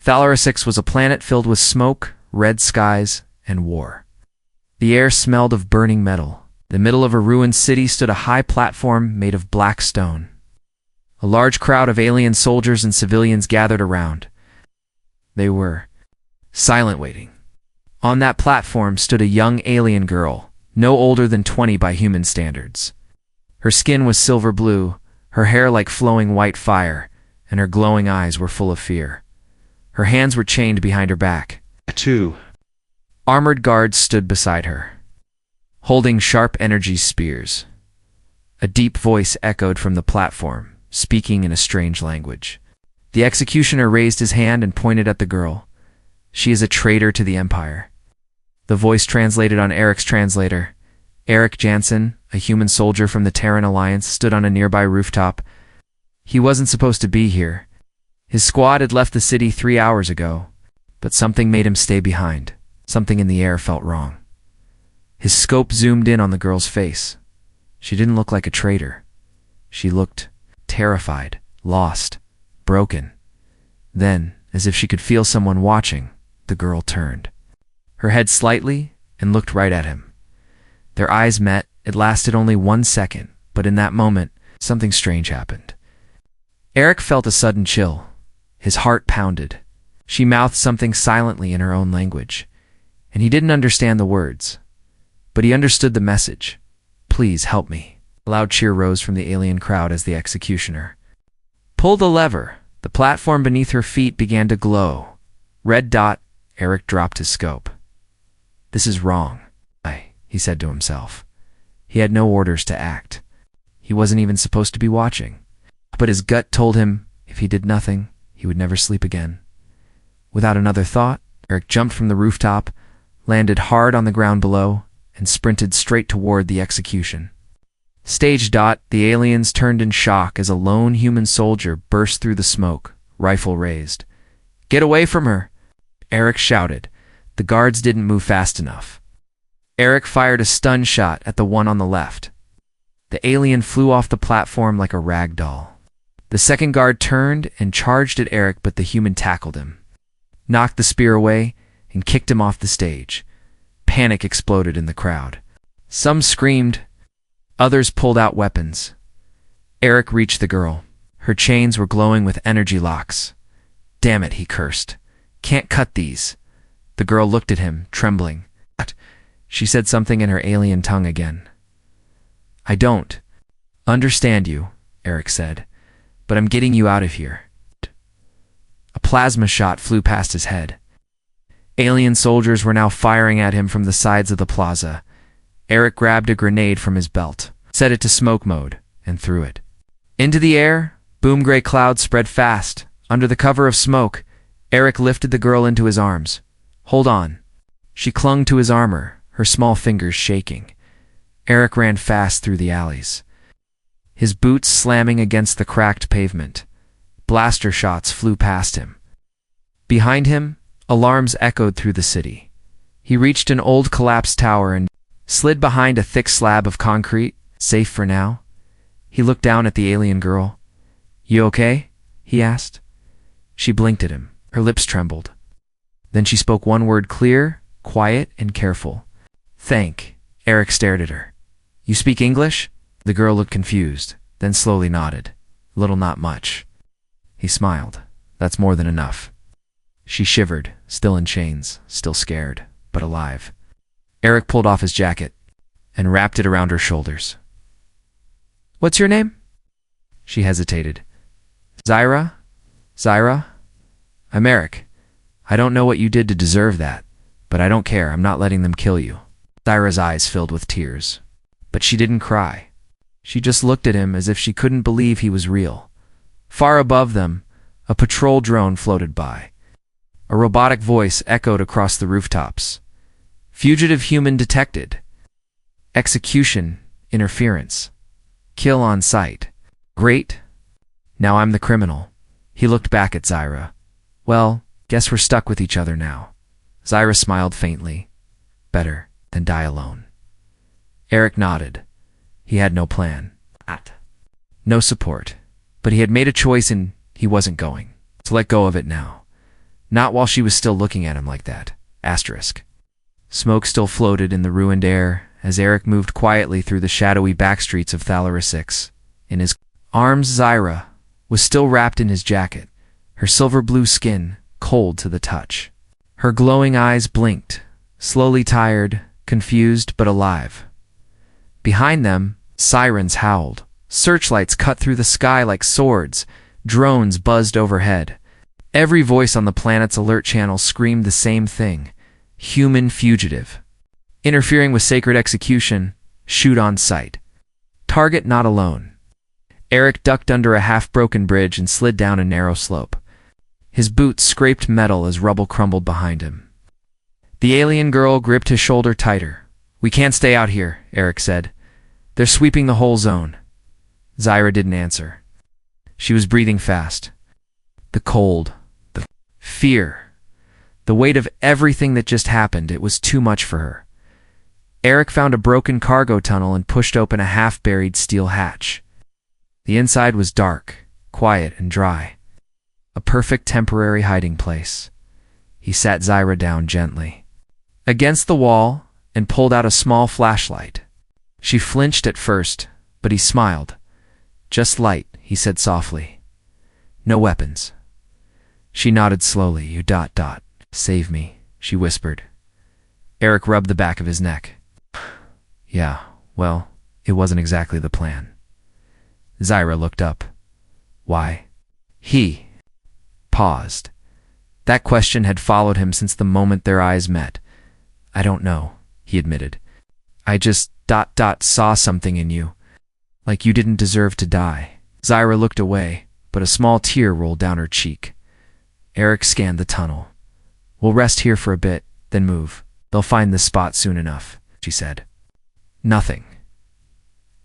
Thalera 6 was a planet filled with smoke, red skies, and war. The air smelled of burning metal. In the middle of a ruined city stood a high platform made of black stone. A large crowd of alien soldiers and civilians gathered around. They were silent, waiting. On that platform stood a young alien girl, no older than 20 by human standards. Her skin was silver blue, her hair like flowing white fire, and her glowing eyes were full of fear. Her hands were chained behind her back. 2 Armored guards stood beside her, holding sharp energy spears. A deep voice echoed from the platform, speaking in a strange language. The executioner raised his hand and pointed at the girl. She is a traitor to the Empire. The voice translated on Eric's translator. Eric Jansen, a human soldier from the Terran Alliance, stood on a nearby rooftop. He wasn't supposed to be here. His squad had left the city 3 hours ago, but something made him stay behind. Something in the air felt wrong. His scope zoomed in on the girl's face. She didn't look like a traitor. She looked terrified, lost, broken. Then, as if she could feel someone watching, the girl turned her head slightly and looked right at him. Their eyes met. It lasted only 1 second, but in that moment, something strange happened. Eric felt a sudden chill. His heart pounded. She mouthed something silently in her own language, and he didn't understand the words. But he understood the message. "Please help me." A loud cheer rose from the alien crowd as the executioner pulled the lever. The platform beneath her feet began to glow. Red dot. Eric dropped his scope. "This is wrong," he said to himself. He had no orders to act. He wasn't even supposed to be watching. But his gut told him if he did nothing, he would never sleep again. Without another thought, Eric jumped from the rooftop, landed hard on the ground below, and sprinted straight toward the execution. Stage dot. The aliens turned in shock as a lone human soldier burst through the smoke, rifle raised. "Get away from her!" Eric shouted. The guards didn't move fast enough. Eric fired a stun shot at the one on the left. The alien flew off the platform like a rag doll. The second guard turned and charged at Eric, but the human tackled him, knocked the spear away, and kicked him off the stage. Panic exploded in the crowd. Some screamed. Others pulled out weapons. Eric reached the girl. Her chains were glowing with energy locks. "Damn it," he cursed. "Can't cut these." The girl looked at him, trembling. She said something in her alien tongue again. "I don't understand you," Eric said, "but I'm getting you out of here." A plasma shot flew past his head. Alien soldiers were now firing at him from the sides of the plaza. Eric grabbed a grenade from his belt, set it to smoke mode, and threw it. Into the air, boom gray clouds spread fast. Under the cover of smoke, Eric lifted the girl into his arms. "Hold on." She clung to his armor, her small fingers shaking. Eric ran fast through the alleys, his boots slamming against the cracked pavement. Blaster shots flew past him. Behind him, alarms echoed through the city. He reached an old collapsed tower and slid behind a thick slab of concrete, safe for now. He looked down at the alien girl. "You okay?" he asked. She blinked at him. Her lips trembled. Then she spoke one word, clear, quiet, and careful. "Thank." Eric stared at her. "You speak English?" The girl looked confused, then slowly nodded. "Little, not much." He smiled. "That's more than enough." She shivered, still in chains, still scared, but alive. Eric pulled off his jacket and wrapped it around her shoulders. "What's your name?" She hesitated. "Zyra? Zyra? I'm Eric. I don't know what you did to deserve that, but I don't care. I'm not letting them kill you." Zyra's eyes filled with tears, but she didn't cry. She just looked at him as if she couldn't believe he was real. Far above them, a patrol drone floated by. A robotic voice echoed across the rooftops. "Fugitive human detected. Execution, interference. Kill on sight. Great. Now I'm the criminal." He looked back at Zyra. "Well, guess we're stuck with each other now." Zyra smiled faintly. "Better than die alone." Eric nodded. He had no plan. No support. But he had made a choice and he wasn't going to let go of it now. Not while she was still looking at him like that. Asterisk. Smoke still floated in the ruined air as Eric moved quietly through the shadowy backstreets of Thalera 6. In his arms, Zyra was still wrapped in his jacket, her silver blue skin cold to the touch. Her glowing eyes blinked, slowly tired, confused but alive. Behind them, sirens howled. Searchlights cut through the sky like swords. Drones buzzed overhead. Every voice on the planet's alert channel screamed the same thing: human fugitive. Interfering with sacred execution, shoot on sight. Target not alone. Eric ducked under a half-broken bridge and slid down a narrow slope. His boots scraped metal as rubble crumbled behind him. The alien girl gripped his shoulder tighter. "We can't stay out here," Eric said. "They're sweeping the whole zone." Zyra didn't answer. She was breathing fast. The cold, the fear, the weight of everything that just happened, it was too much for her. Eric found a broken cargo tunnel and pushed open a half-buried steel hatch. The inside was dark, quiet, and dry. A perfect temporary hiding place. He sat Zyra down gently against the wall and pulled out a small flashlight. She flinched at first, but he smiled. "Just light," he said softly. "No weapons." She nodded slowly. "You ... Save me," she whispered. Eric rubbed the back of his neck. "Yeah, well, it wasn't exactly the plan." Zyra looked up. "Why?" He paused. That question had followed him since the moment their eyes met. "I don't know," he admitted. "I just ... saw something in you. Like you didn't deserve to die." Zyra looked away, but a small tear rolled down her cheek. Eric scanned the tunnel. "We'll rest here for a bit, then move. They'll find this spot soon enough," she said. Nothing.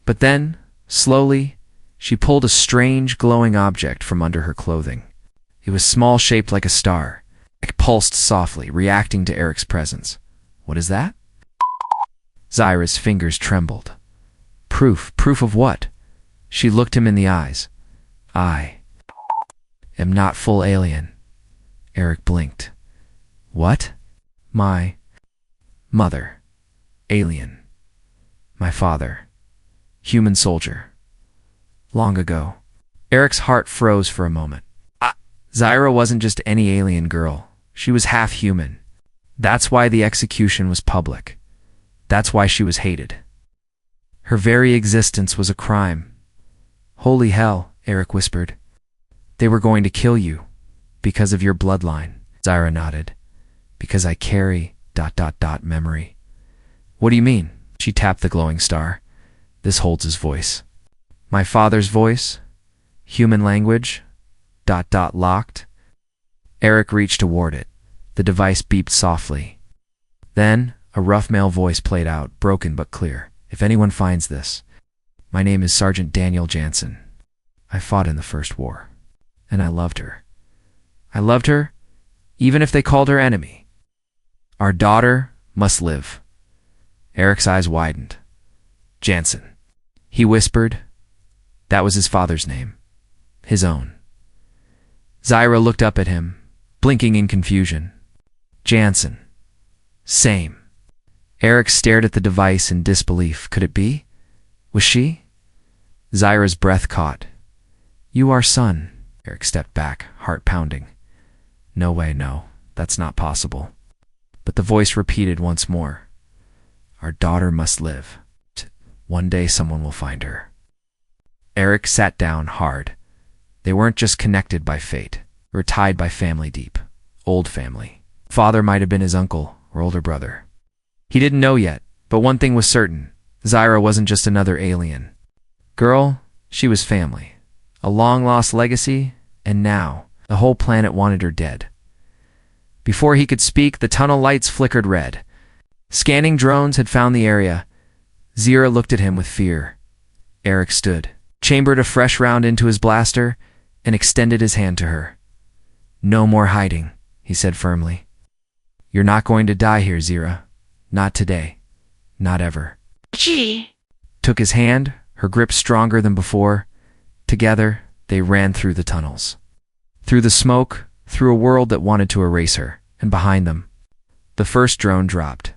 But then, slowly, she pulled a strange, glowing object from under her clothing. It was small, shaped like a star. It pulsed softly, reacting to Eric's presence. "What is that?" Zyra's fingers trembled. Proof of what?" She looked him in the eyes. "I am not full alien." Eric blinked. "What?" "My mother. Alien. My father. Human soldier. Long ago." Eric's heart froze for a moment. Zyra wasn't just any alien girl. She was half human. That's why the execution was public. That's why she was hated. Her very existence was a crime. "Holy hell," Eric whispered. "They were going to kill you. Because of your bloodline." Zyra nodded. "Because I carry ... memory." "What do you mean?" She tapped the glowing star. "This holds his voice. My father's voice. Human language ... locked." Eric reached toward it. The device beeped softly. Then, a rough male voice played out, broken but clear. "If anyone finds this, my name is Sergeant Daniel Jansen. I fought in the First War. And I loved her. I loved her, even if they called her enemy. Our daughter must live." Eric's eyes widened. "Jansen," he whispered. That was his father's name. His own. Zyra looked up at him, blinking in confusion. "Jansen. Same." Eric stared at the device in disbelief. Could it be? Was she? Zyra's breath caught. "You are son." Eric stepped back, heart pounding. "No way, no. That's not possible." But the voice repeated once more. "Our daughter must live. One day someone will find her." Eric sat down hard. They weren't just connected by fate. They were tied by family deep. Old family. Father might have been his uncle or older brother. He didn't know yet, but one thing was certain. Zyra wasn't just another alien. Girl, she was family. A long-lost legacy, and now, the whole planet wanted her dead. Before he could speak, the tunnel lights flickered red. Scanning drones had found the area. Zyra looked at him with fear. Eric stood, chambered a fresh round into his blaster, and extended his hand to her. "No more hiding," he said firmly. "You're not going to die here, Zyra. Not today. Not ever." Gee. Took his hand, her grip stronger than before. Together, they ran through the tunnels. Through the smoke, through a world that wanted to erase her, and behind them, the first drone dropped.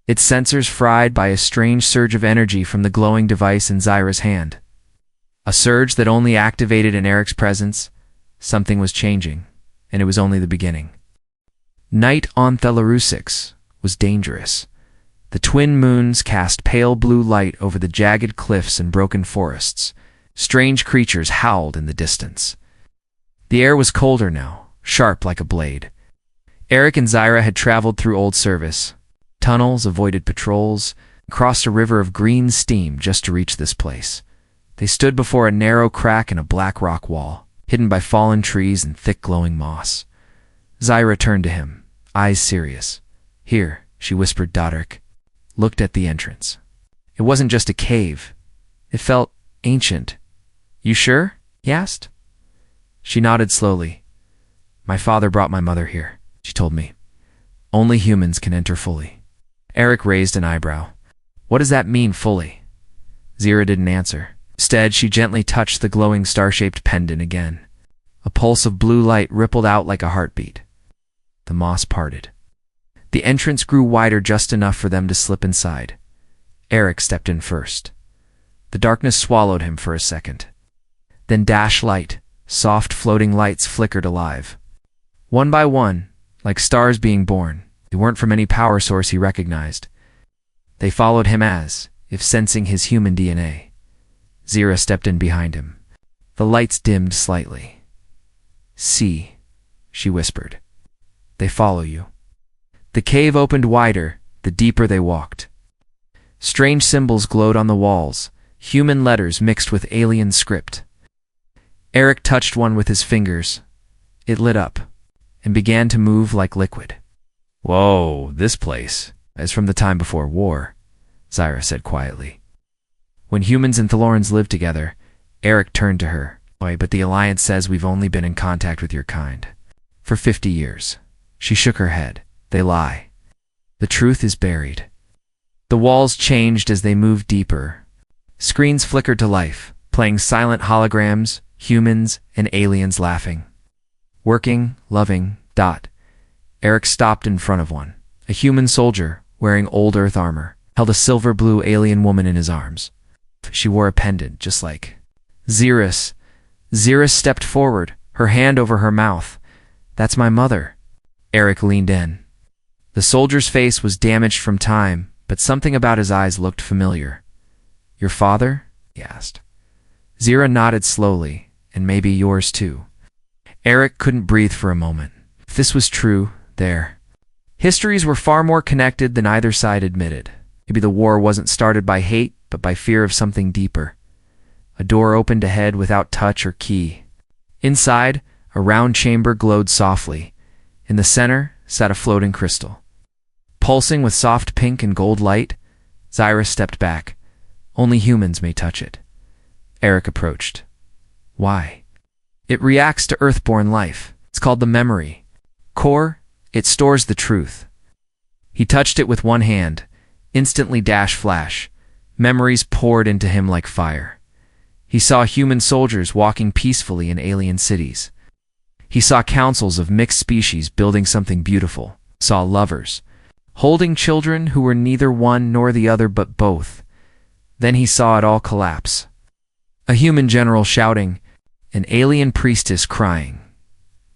Its sensors fried by a strange surge of energy from the glowing device in Zyra's hand. A surge that only activated in Eric's presence. Something was changing, and it was only the beginning. Night on Thelarusix was dangerous. The twin moons cast pale blue light over the jagged cliffs and broken forests. Strange creatures howled in the distance. The air was colder now, sharp like a blade. Eric and Zyra had traveled through old service, tunnels, avoided patrols, crossed a river of green steam just to reach this place. They stood before a narrow crack in a black rock wall, hidden by fallen trees and thick glowing moss. Zyra turned to him, eyes serious. "Here," she whispered. Doderick looked at the entrance. It wasn't just a cave. It felt ancient. "You sure?" he asked. She nodded slowly. "My father brought my mother here," she told me. "Only humans can enter fully." Eric raised an eyebrow. "What does that mean, fully?" Zyra didn't answer. Instead, she gently touched the glowing star-shaped pendant again. A pulse of blue light rippled out like a heartbeat. The moss parted. The entrance grew wider just enough for them to slip inside. Eric stepped in first. The darkness swallowed him for a second. Then dash light, soft floating lights flickered alive. One by one, like stars being born, they weren't from any power source he recognized. They followed him as, if sensing his human DNA. Zyra stepped in behind him. The lights dimmed slightly. "See," she whispered. "They follow you." The cave opened wider, the deeper they walked. Strange symbols glowed on the walls, human letters mixed with alien script. Eric touched one with his fingers. It lit up, and began to move like liquid. "Whoa, this place is from the time before war," Zyra said quietly. "When humans and Thelorans lived together," Eric turned to her. "But the Alliance says we've only been in contact with your kind for 50 years. She shook her head. "They lie. The truth is buried." The walls changed as they moved deeper. Screens flickered to life, playing silent holograms, humans and aliens laughing. Working, loving, ... Eric stopped in front of one. A human soldier, wearing old Earth armor, held a silver-blue alien woman in his arms. She wore a pendant, just like Zyra stepped forward, her hand over her mouth. "That's my mother." Eric leaned in. The soldier's face was damaged from time, but something about his eyes looked familiar. "Your father?" he asked. Zyra nodded slowly, "And maybe yours too." Eric couldn't breathe for a moment. If this was true, their histories were far more connected than either side admitted. Maybe the war wasn't started by hate, but by fear of something deeper. A door opened ahead without touch or key. Inside, a round chamber glowed softly. In the center sat a floating crystal. Pulsing with soft pink and gold light, Zyra stepped back. "Only humans may touch it." Eric approached. "Why?" "It reacts to Earthborn life. It's called the memory core. It stores the truth." He touched it with one hand. Instantly dash flash. Memories poured into him like fire. He saw human soldiers walking peacefully in alien cities. He saw councils of mixed species building something beautiful. Saw lovers holding children who were neither one nor the other but both. Then he saw it all collapse. A human general shouting, an alien priestess crying.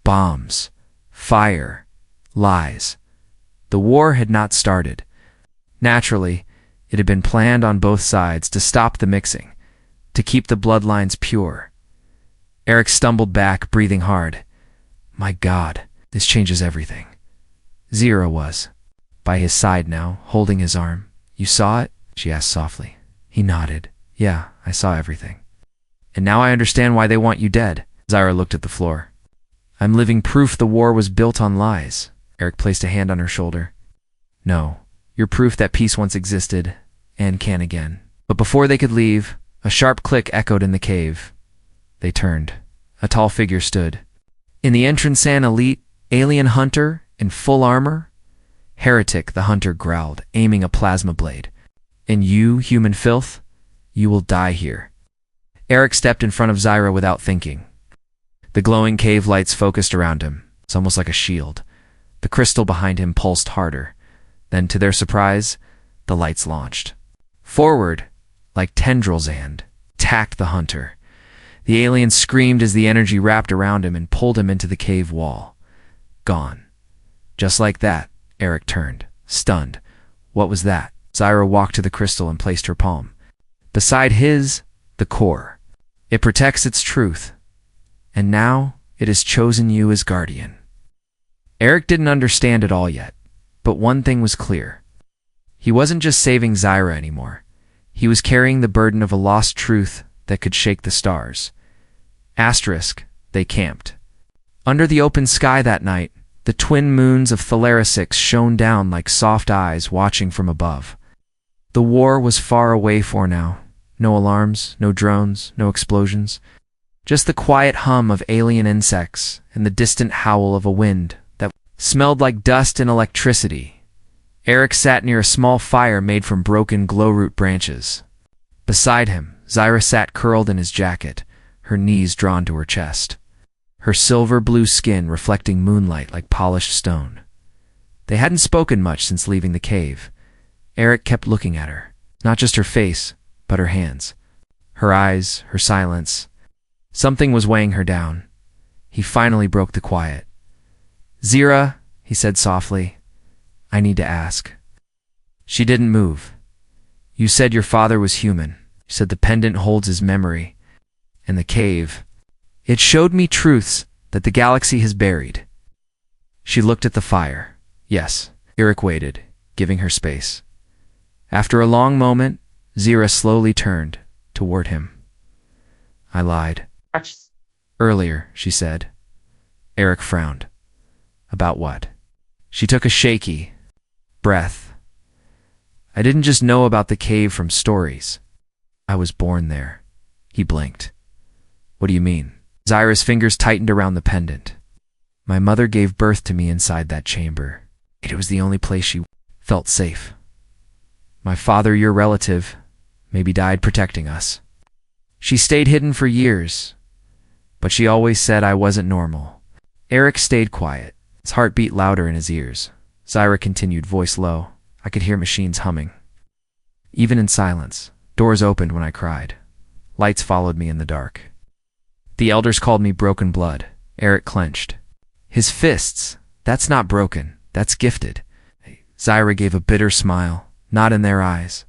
Bombs, fire, lies. The war had not started. Naturally, it had been planned on both sides to stop the mixing, to keep the bloodlines pure. Eric stumbled back, breathing hard. My God, this changes everything. Zyra was by his side now, holding his arm. "You saw it?" she asked softly. He nodded. "Yeah, I saw everything." "And now I understand why they want you dead." Zyra looked at the floor. "I'm living proof the war was built on lies." Eric placed a hand on her shoulder. "No, you're proof that peace once existed, and can again." But before they could leave, a sharp click echoed in the cave. They turned. A tall figure stood. In the entrance, an elite alien hunter in full armor. "Heretic," the hunter growled, aiming a plasma blade. "And you, human filth, you will die here." Eric stepped in front of Zyra without thinking. The glowing cave lights focused around him. It's almost like a shield. The crystal behind him pulsed harder. Then, to their surprise, the lights launched. Forward, like tendrils, and attacked the hunter. The alien screamed as the energy wrapped around him and pulled him into the cave wall. Gone. Just like that, Eric turned, stunned. What was that? Zyra walked to the crystal and placed her palm. Beside his, the core. It protects its truth. And now, it has chosen you as guardian. Eric didn't understand it all yet, but one thing was clear. He wasn't just saving Zyra anymore. He was carrying the burden of a lost truth that could shake the stars. Asterisk, they camped. Under the open sky that night, the twin moons of Thalaris shone down like soft eyes watching from above. The war was far away for now. No alarms, no drones, no explosions. Just the quiet hum of alien insects and the distant howl of a wind that smelled like dust and electricity. Eric sat near a small fire made from broken glowroot branches. Beside him, Zyra sat curled in his jacket, her knees drawn to her chest, her silver-blue skin reflecting moonlight like polished stone. They hadn't spoken much since leaving the cave. Eric kept looking at her, not just her face, but her hands, her eyes, her silence. Something was weighing her down. He finally broke the quiet. "Zyra," he said softly, "I need to ask." She didn't move. "You said your father was human. You said the pendant holds his memory. And the cave. It showed me truths that the galaxy has buried." She looked at the fire. Yes, Eric waited, giving her space. After a long moment, Zyra slowly turned toward him. "I lied. Earlier," she said. Eric frowned. "About what?" She took a shaky breath. "I didn't just know about the cave from stories. I was born there." He blinked. "What do you mean?" Zyra's fingers tightened around the pendant. "My mother gave birth to me inside that chamber. It was the only place she felt safe. My father, your relative, maybe died protecting us. She stayed hidden for years, but she always said I wasn't normal." Eric stayed quiet, his heart beat louder in his ears. Zyra continued, voice low. I could hear machines humming. "Even in silence, doors opened when I cried. Lights followed me in the dark. The elders called me broken blood." Eric clenched. His fists. "That's not broken. That's gifted." Zyra gave a bitter smile, not in their eyes.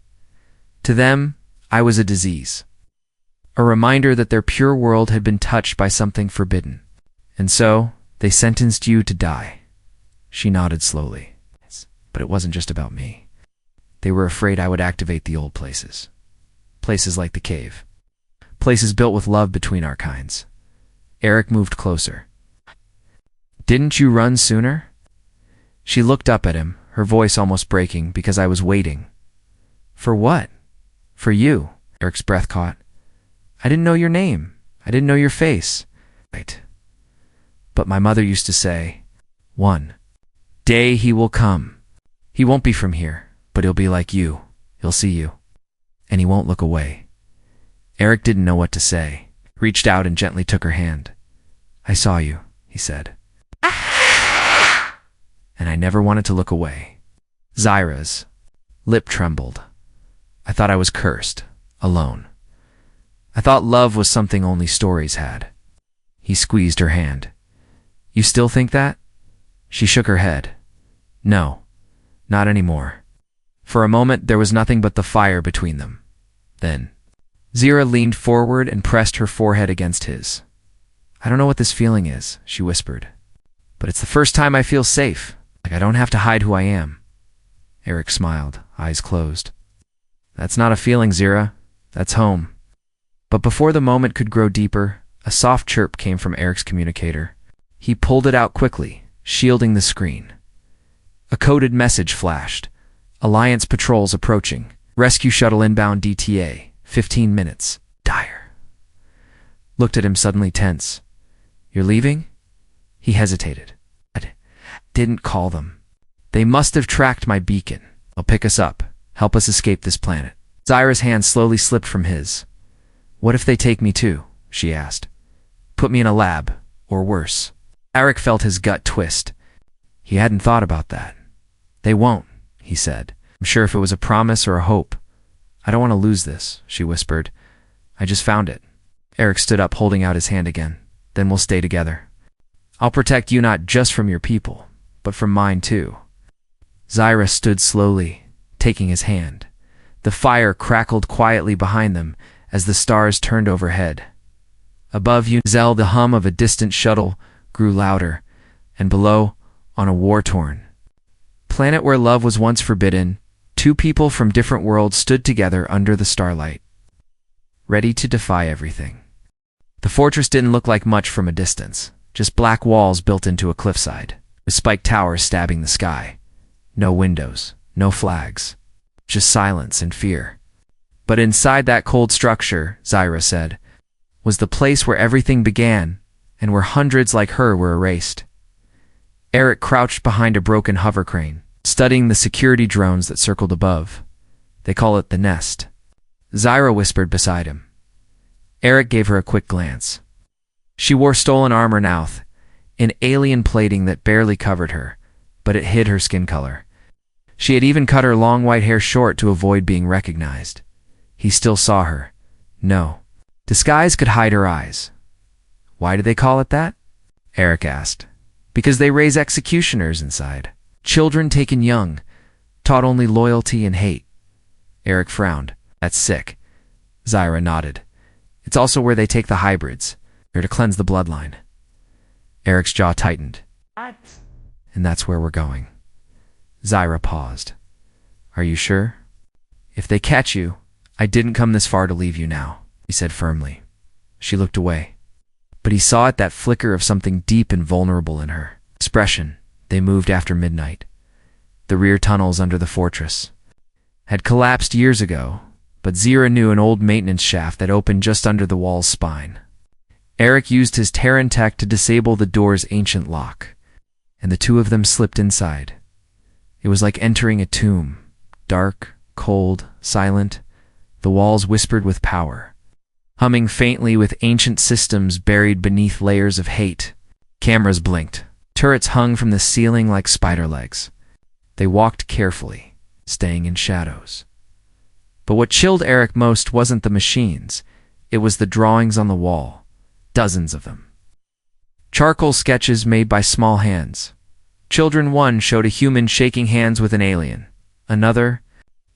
"To them, I was a disease. A reminder that their pure world had been touched by something forbidden. And so, they sentenced you to die." She nodded slowly. "But it wasn't just about me. They were afraid I would activate the old places. Places like the cave. Places built with love between our kinds." Eric moved closer. "Didn't you run sooner?" She looked up at him, her voice almost breaking, "Because I was waiting." "For what?" "For you." Eric's breath caught. "I didn't know your name. I didn't know your face." "Right. But my mother used to say, one day he will come. He won't be from here, but he'll be like you. He'll see you. And he won't look away." Eric didn't know what to say, reached out and gently took her hand. "I saw you," he said. "And I never wanted to look away." Zyra's lip trembled. "I thought I was cursed, alone. I thought love was something only stories had." He squeezed her hand. "You still think that?" She shook her head. "No, not anymore." For a moment, there was nothing but the fire between them. Then, Zyra leaned forward and pressed her forehead against his. "I don't know what this feeling is," she whispered. "But it's the first time I feel safe, like I don't have to hide who I am." Eric smiled, eyes closed. "That's not a feeling, Zyra. That's home." But before the moment could grow deeper, a soft chirp came from Eric's communicator. He pulled it out quickly, shielding the screen. A coded message flashed. "Alliance patrols approaching. Rescue shuttle inbound DTA. 15 minutes. Dire." Looked at him suddenly tense. "You're leaving?" He hesitated. "I didn't call them. They must have tracked my beacon. They'll pick us up, help us escape this planet." Zyra's hand slowly slipped from his. "What if they take me too?" she asked. "Put me in a lab, or worse." Eric felt his gut twist. He hadn't thought about that. They won't, he said. I'm sure if it was a promise or a hope. I don't want to lose this, she whispered. I just found it. Eric stood up, holding out his hand again. Then we'll stay together. I'll protect you not just from your people, but from mine too. Zyra stood slowly, taking his hand. The fire crackled quietly behind them as the stars turned overhead. Above you, the hum of a distant shuttle grew louder, and below, on a war-torn planet where love was once forbidden, two people from different worlds stood together under the starlight, ready to defy everything. The fortress didn't look like much from a distance, just black walls built into a cliffside, with spiked towers stabbing the sky. No windows, no flags, just silence and fear. But inside that cold structure, Zyra said, was the place where everything began and where hundreds like her were erased. Eric crouched behind a broken hover crane, studying the security drones that circled above. They call it the nest. Zyra whispered beside him. Eric gave her a quick glance. She wore stolen armor now, an alien plating that barely covered her, but it hid her skin color. She had even cut her long white hair short to avoid being recognized. He still saw her. No. Disguise could hide her eyes. Why do they call it that? Eric asked. Because they raise executioners inside. Children taken young, taught only loyalty and hate. Eric frowned. That's sick. Zyra nodded. It's also where they take the hybrids. They're to cleanse the bloodline. Eric's jaw tightened. What? And that's where we're going. Zyra paused. Are you sure? If they catch you, I didn't come this far to leave you now, he said firmly. She looked away. But he saw at that flicker of something deep and vulnerable in her expression. They moved after midnight. The rear tunnels under the fortress had collapsed years ago, but Zyra knew an old maintenance shaft that opened just under the wall's spine. Eric used his Terran tech to disable the door's ancient lock, and the two of them slipped inside. It was like entering a tomb, dark, cold, silent. The walls whispered with power, humming faintly with ancient systems buried beneath layers of hate. Cameras blinked. Turrets hung from the ceiling like spider legs. They walked carefully, staying in shadows. But what chilled Eric most wasn't the machines. It was the drawings on the wall, dozens of them. Charcoal sketches made by small hands. Children one showed a human shaking hands with an alien. Another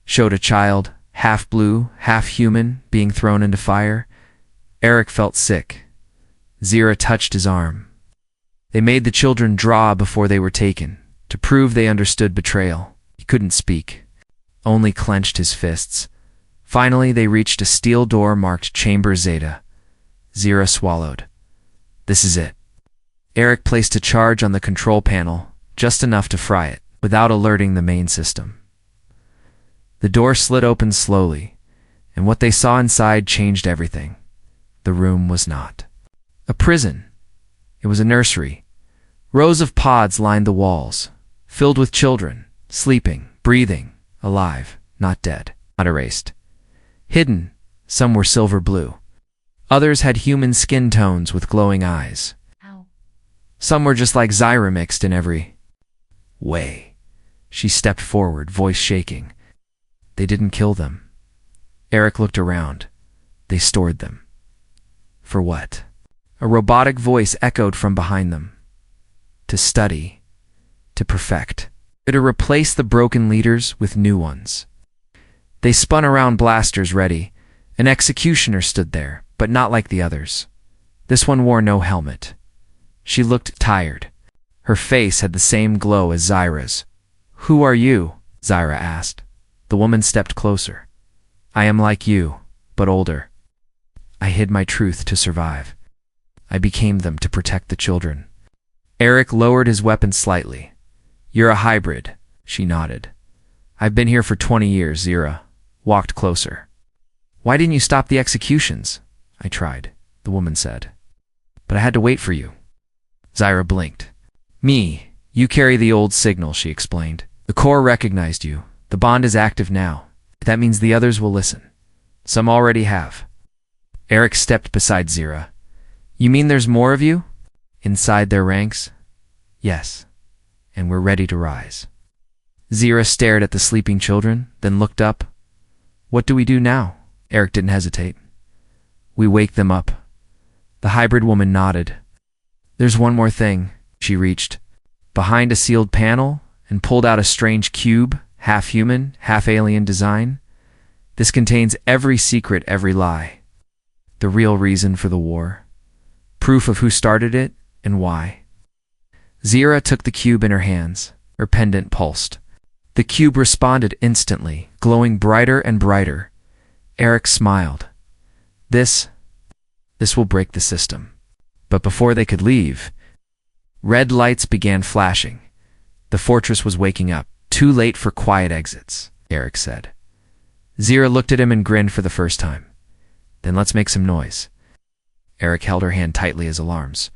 showed a child, half blue, half human, being thrown into fire. Eric felt sick. Zyra touched his arm. They made the children draw before they were taken, to prove they understood betrayal. He couldn't speak, only clenched his fists. Finally, they reached a steel door marked Chamber Zeta. Zyra swallowed. This is it. Eric placed a charge on the control panel, just enough to fry it, without alerting the main system. The door slid open slowly, and what they saw inside changed everything. The room was not a prison. It was a nursery. Rows of pods lined the walls, filled with children, sleeping, breathing, alive, not dead, not erased. Hidden, some were silver blue. Others had human skin tones with glowing eyes. Ow. Some were just like Zyra mixed in every way. She stepped forward, voice shaking. They didn't kill them. Eric looked around. They stored them. For what? A robotic voice echoed from behind them. To study. To perfect. To replace the broken leaders with new ones. They spun around, blasters ready. An executioner stood there, but not like the others. This one wore no helmet. She looked tired. Her face had the same glow as Zyra's. Who are you? Zyra asked. The woman stepped closer. I am like you, but older. I hid my truth to survive. I became them to protect the children. Eric lowered his weapon slightly. You're a hybrid, she nodded. I've been here for 20 years, Zyra. Walked closer. Why didn't you stop the executions? I tried, the woman said. But I had to wait for you. Zyra blinked. Me, you carry the old signal, she explained. The Corps recognized you. The bond is active now. That means the others will listen. Some already have. Eric stepped beside Zyra. You mean there's more of you? Inside their ranks? Yes, and we're ready to rise. Zira stared at the sleeping children, then looked up. What do we do now? Eric didn't hesitate. We wake them up. The hybrid woman nodded. There's one more thing. She reached behind a sealed panel and pulled out a strange cube, half human, half alien design. This contains every secret, every lie. The real reason for the war. Proof of who started it and why. Zira took the cube in her hands. Her pendant pulsed. The cube responded instantly, glowing brighter and brighter. Eric smiled. This will break the system. But before they could leave, red lights began flashing. The fortress was waking up. Too late for quiet exits, Eric said. Zira looked at him and grinned for the first time. Then let's make some noise. Eric held her hand tightly as alarms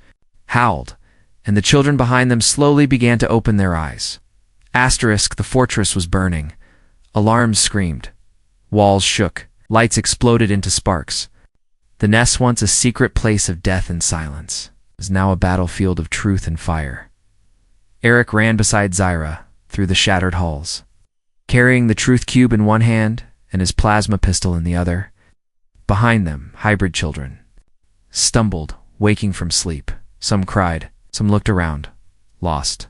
howled, and the children behind them slowly began to open their eyes. Asterisk, the fortress was burning. Alarms screamed. Walls shook. Lights exploded into sparks. The nest, once a secret place of death and silence, is now a battlefield of truth and fire. Eric ran beside Zira through the shattered halls, carrying the truth cube in one hand and his plasma pistol in the other. Behind them, hybrid children stumbled, waking from sleep. Some cried, some looked around, lost.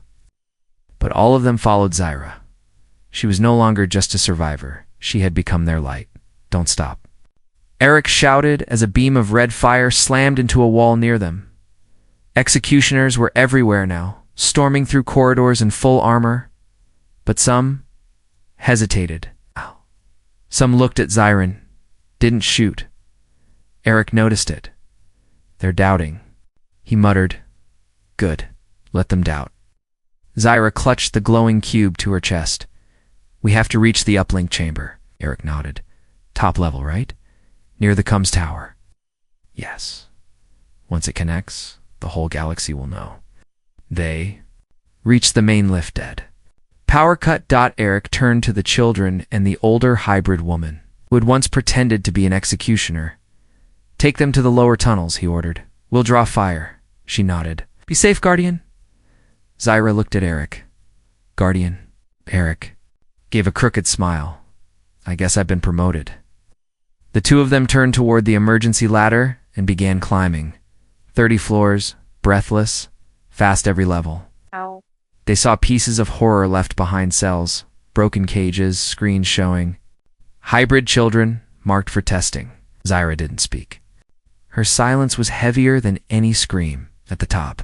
But all of them followed Zira. She was no longer just a survivor. She had become their light. Don't stop. Eric shouted as a beam of red fire slammed into a wall near them. Executioners were everywhere now, storming through corridors in full armor. But some hesitated. Some looked at Zyron, didn't shoot. Eric noticed it. They're doubting. He muttered, Good, let them doubt. Zyra clutched the glowing cube to her chest. We have to reach the uplink chamber, Eric nodded. Top level, right? Near the Combs Tower. Yes. Once it connects, the whole galaxy will know. They reached the main lift dead. Power cut. Eric turned to the children and the older hybrid woman, who had once pretended to be an executioner. Take them to the lower tunnels, he ordered. We'll draw fire. She nodded. Be safe, Guardian. Zyra looked at Eric. Guardian. Eric gave a crooked smile. I guess I've been promoted. The two of them turned toward the emergency ladder and began climbing. 30 floors, breathless, fast every level. Ow. They saw pieces of horror left behind cells, broken cages, screens showing. Hybrid children, marked for testing. Zyra didn't speak. Her silence was heavier than any scream at the top.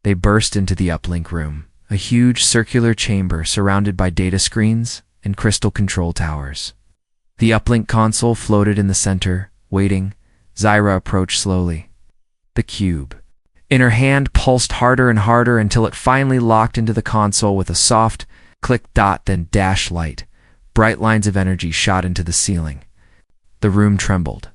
They burst into the uplink room, a huge circular chamber surrounded by data screens and crystal control towers. The uplink console floated in the center, waiting. Zyra approached slowly. The cube in her hand pulsed harder and harder until it finally locked into the console with a soft click. Then dash light. Bright lines of energy shot into the ceiling. The room trembled.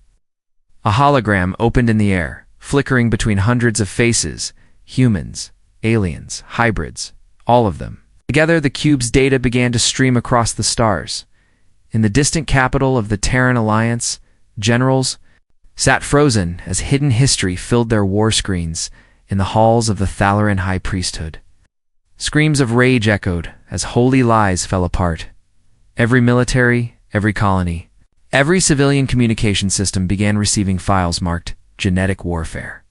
A hologram opened in the air, flickering between hundreds of faces, humans, aliens, hybrids, all of them. Together, the cube's data began to stream across the stars. In the distant capital of the Terran Alliance, generals sat frozen as hidden history filled their war screens in the halls of the Thalaran High Priesthood. Screams of rage echoed as holy lies fell apart. Every military, every colony, every civilian communication system began receiving files marked genetic warfare.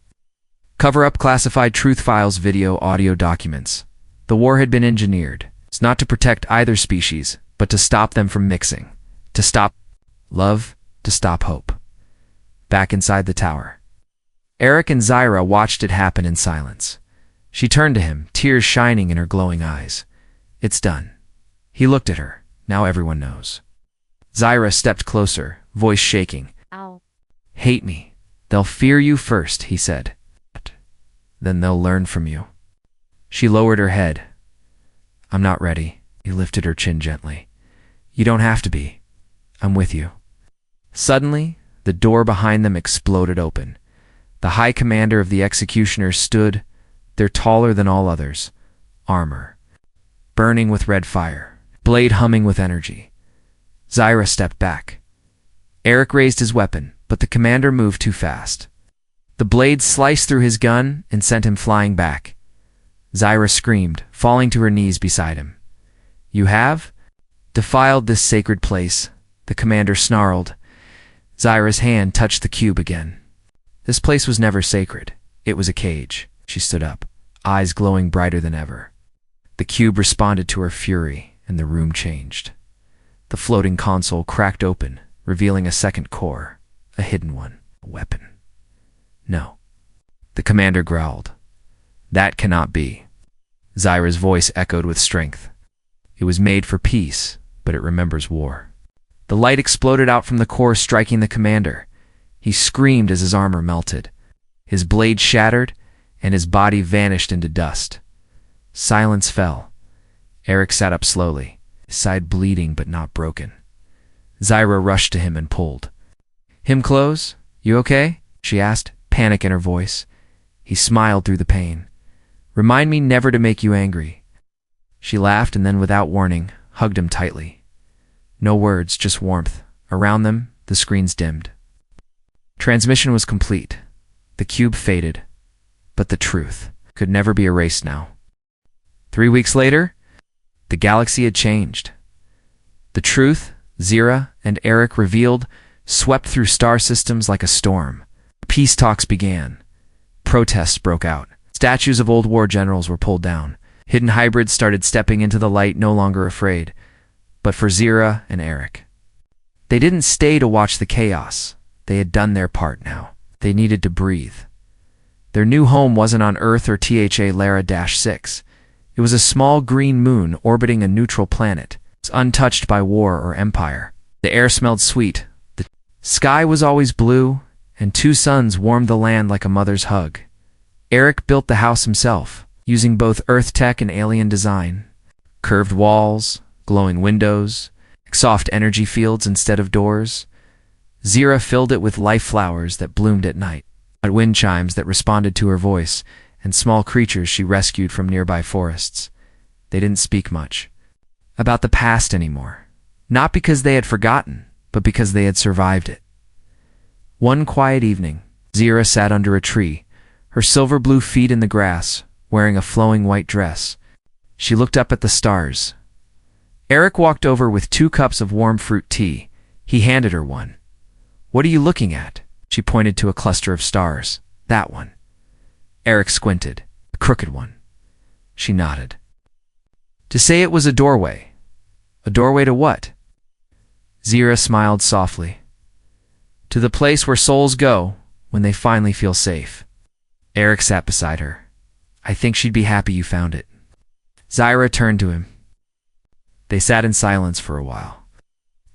Cover-up classified truth files, video, audio documents. The war had been engineered. It's not to protect either species, but to stop them from mixing. To stop love, to stop hope. Back inside the tower, Eric and Zyra watched it happen in silence. She turned to him, tears shining in her glowing eyes. It's done. He looked at her. Now everyone knows. Zyra stepped closer, voice shaking. Ow. Hate me. They'll fear you first, he said. Then they'll learn from you. She lowered her head. I'm not ready. He lifted her chin gently. You don't have to be. I'm with you. Suddenly, the door behind them exploded open. The high commander of the executioners stood. They're taller than all others. Armor burning with red fire, blade humming with energy. Zyra stepped back. Eric raised his weapon, but the commander moved too fast. The blade sliced through his gun and sent him flying back. Zyra screamed, falling to her knees beside him. "You have defiled this sacred place," the commander snarled. Zyra's hand touched the cube again. "This place was never sacred. It was a cage." She stood up, eyes glowing brighter than ever. The cube responded to her fury, and the room changed. The floating console cracked open, revealing a second core, a hidden one, a weapon. "No," the commander growled. "That cannot be." Zyra's voice echoed with strength. "It was made for peace, but it remembers war." The light exploded out from the core, striking the commander. He screamed as his armor melted. His blade shattered, and his body vanished into dust. Silence fell. Eric sat up slowly, his side bleeding but not broken. Zyra rushed to him and pulled him close. "You okay?" she asked, panic in her voice. He smiled through the pain. "Remind me never to make you angry." She laughed and then, without warning, hugged him tightly. No words, just warmth. Around them, the screens dimmed. Transmission was complete. The cube faded. But the truth could never be erased now. 3 weeks later, the galaxy had changed. The truth, Zyra and Eric revealed, swept through star systems like a storm. Peace talks began. Protests broke out. Statues of old war generals were pulled down. Hidden hybrids started stepping into the light, no longer afraid. But for Zyra and Eric, they didn't stay to watch the chaos. They had done their part now. They needed to breathe. Their new home wasn't on Earth or THA Lara-6. It was a small green moon orbiting a neutral planet, untouched by war or empire. The air smelled sweet. The sky was always blue, and 2 suns warmed the land like a mother's hug. Eric built the house himself, using both Earth tech and alien design. Curved walls, glowing windows, soft energy fields instead of doors. Zyra filled it with life flowers that bloomed at night, wind chimes that responded to her voice, and small creatures she rescued from nearby forests. They didn't speak much about the past anymore, not because they had forgotten, but because they had survived it. One quiet evening, Zyra sat under a tree, her silver blue feet in the grass, wearing a flowing white dress. She looked up at the stars. Eric walked over with 2 cups of warm fruit tea. He handed her one. "What are you looking at?" She pointed to a cluster of stars. "That one." Eric squinted. "A crooked one." She nodded. "To say it was a doorway." "A doorway to what?" Zyra smiled softly. "To the place where souls go when they finally feel safe." Eric sat beside her. "I think she'd be happy you found it." Zyra turned to him. They sat in silence for a while.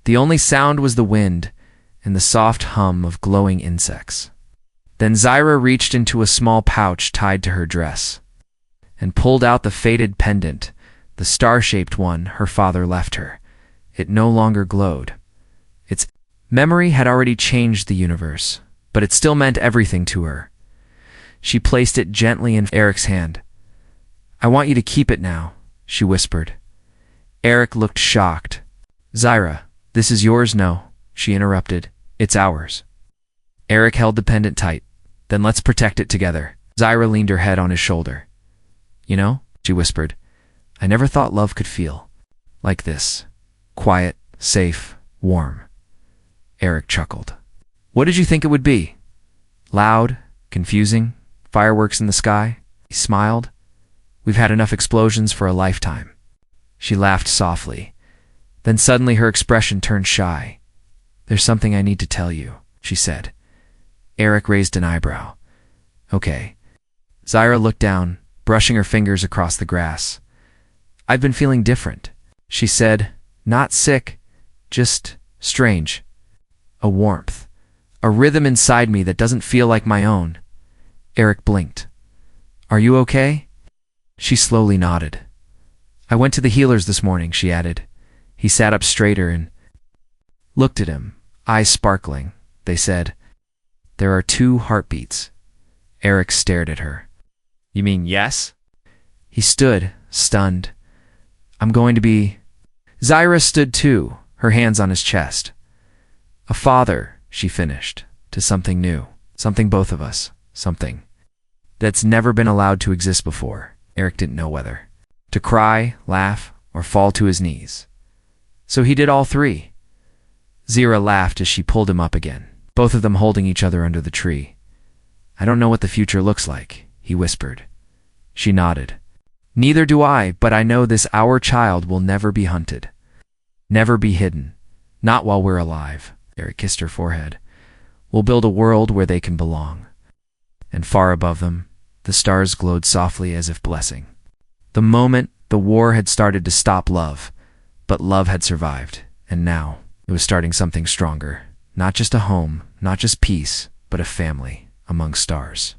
The only sound was the wind and the soft hum of glowing insects. Then Zyra reached into a small pouch tied to her dress and pulled out the faded pendant, the star-shaped one her father left her. It no longer glowed. Its memory had already changed the universe, but it still meant everything to her. She placed it gently in Eric's hand. "I want you to keep it now," she whispered. Eric looked shocked. "Zyra, this is yours?" "No," she interrupted. "It's ours." Eric held the pendant tight. "Then let's protect it together." Zyra leaned her head on his shoulder. "You know," she whispered, "I never thought love could feel like this. Quiet, safe, warm." Eric chuckled. "What did you think it would be? Loud, confusing, fireworks in the sky?" He smiled. "We've had enough explosions for a lifetime." She laughed softly. Then suddenly her expression turned shy. "There's something I need to tell you," she said. Eric raised an eyebrow. "Okay." Zyra looked down, brushing her fingers across the grass. "I've been feeling different," she said. "Not sick, just strange. A warmth, a rhythm inside me that doesn't feel like my own." Eric blinked. "Are you okay?" She slowly nodded. "I went to the healers this morning," she added. He sat up straighter and looked at him, eyes sparkling. They said, "There are 2 heartbeats." Eric stared at her. "You mean yes?" He stood, stunned. "I'm going to be..." Zyra stood too, her hands on his chest. "A father," she finished, "to something new, something both of us something that's never been allowed to exist before. Eric didn't know whether to cry, laugh, or fall to his knees. So he did all three. Zira laughed as she pulled him up again, both of them holding each other under the tree. "I don't know what the future looks like," he whispered. She nodded. "Neither do I, but I know this our child will never be hunted. Never be hidden. Not while we're alive." Eric kissed her forehead. "We'll build a world where they can belong." And far above them, the stars glowed softly as if blessing. The moment the war had started to stop love, but love had survived, and now it was starting something stronger. Not just a home, not just peace, but a family among stars.